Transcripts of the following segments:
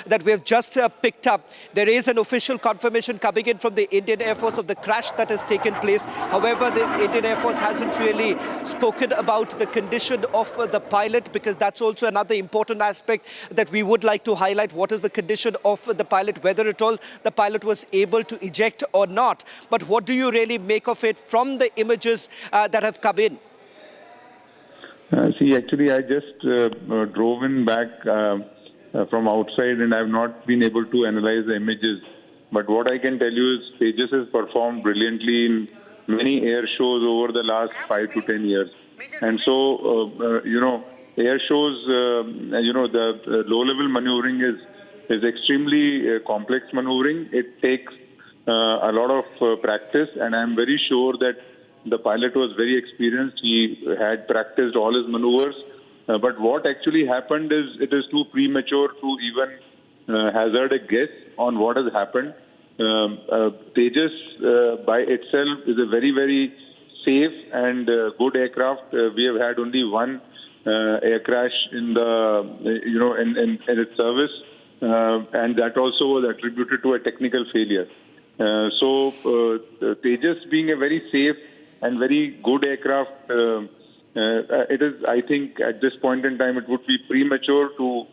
that we have just picked up. There is an official confirmation coming in from the Indian Air Force of the crash that has taken place. However, the Indian Air Force hasn't really spoken about the condition of the pilot, because that's also another important aspect that we would like to highlight. What is the condition of the pilot, whether at all the pilot was able to eject or not. But what do you really make of it from the images that have come in? See, actually, I just drove in back from outside, and I've not been able to analyze the images. But what I can tell you is Tejas has performed brilliantly in many air shows over the last 5 to 10 years. And so, air shows, the low-level maneuvering is extremely complex maneuvering. It takes a lot of practice, and I'm very sure that the pilot was very experienced. He had practiced all his maneuvers. But what actually happened is it is too premature to even hazard a guess on what has happened. Tejas by itself is a very, very safe and good aircraft. We have had only one air crash in in its service, and that also was attributed to a technical failure. So Tejas being a very safe and very good aircraft, it is, I think, at this point in time, it would be premature to,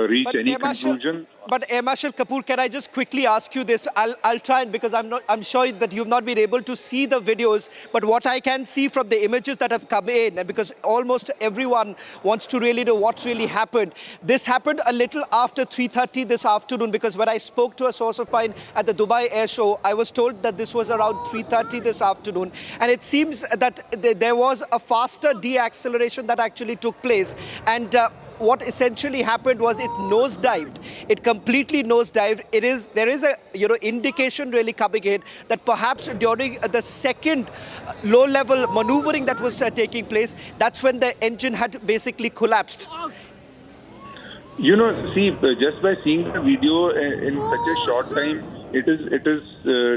reach any conclusion. But Marshal Kapoor, can I just quickly ask you this? I'll try, and because I'm sure that you've not been able to see the videos, but what I can see from the images that have come in, and because almost everyone wants to really know what really happened. This happened a little after 3:30 this afternoon, because when I spoke to a source of mine at the Dubai Air Show, I was told that this was around 3:30 this afternoon, and it seems that there was a faster deacceleration that actually took place, and what essentially happened was it nosedived. It completely nosedived. There is a indication really coming in that perhaps during the second low-level maneuvering that was taking place, that's when the engine had basically collapsed. See, just by seeing the video in such a short time, it is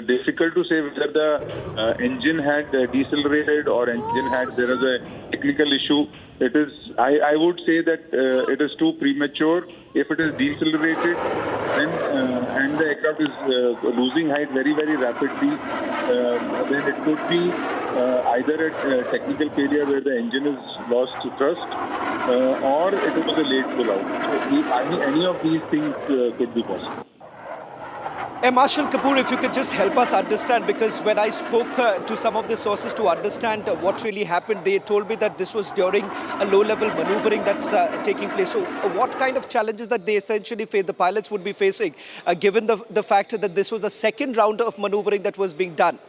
difficult to say whether the engine had decelerated or there was a technical issue. I would say that it is too premature. If it is decelerated, then and the aircraft is losing height very, very rapidly, then it could be either a technical failure where the engine is lost thrust, or it was a late pull-out. So any of these things could be possible. Marshal Kapoor, if you could just help us understand, because when I spoke to some of the sources to understand what really happened, they told me that this was during a low-level maneuvering that's taking place. So what kind of challenges that they essentially face, the pilots would be facing, given the fact that this was the second round of maneuvering that was being done?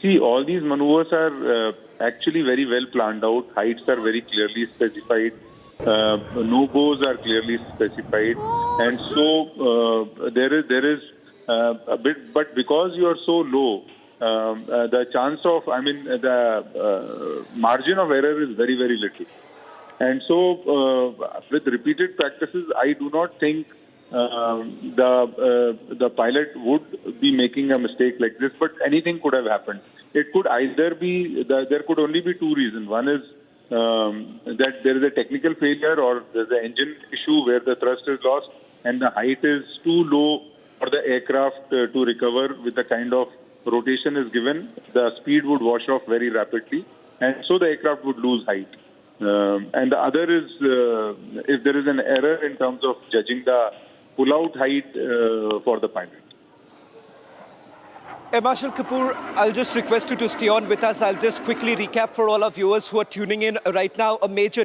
See, all these maneuvers are actually very well planned out. Heights are very clearly specified. No-goes are clearly specified, and so there is a bit, but because you are so low, the chance of, the margin of error is very, very little. And so with repeated practices, I do not think the pilot would be making a mistake like this, but anything could have happened. It could either be, there could only be two reasons. One is that there is a technical failure, or there's an engine issue where the thrust is lost and the height is too low for the aircraft to recover with the kind of rotation is given. The speed would wash off very rapidly, and so the aircraft would lose height. And the other is if there is an error in terms of judging the pull-out height for the pilot. Marshal Kapoor, I'll just request you to stay on with us. I'll just quickly recap for all our viewers who are tuning in right now. A major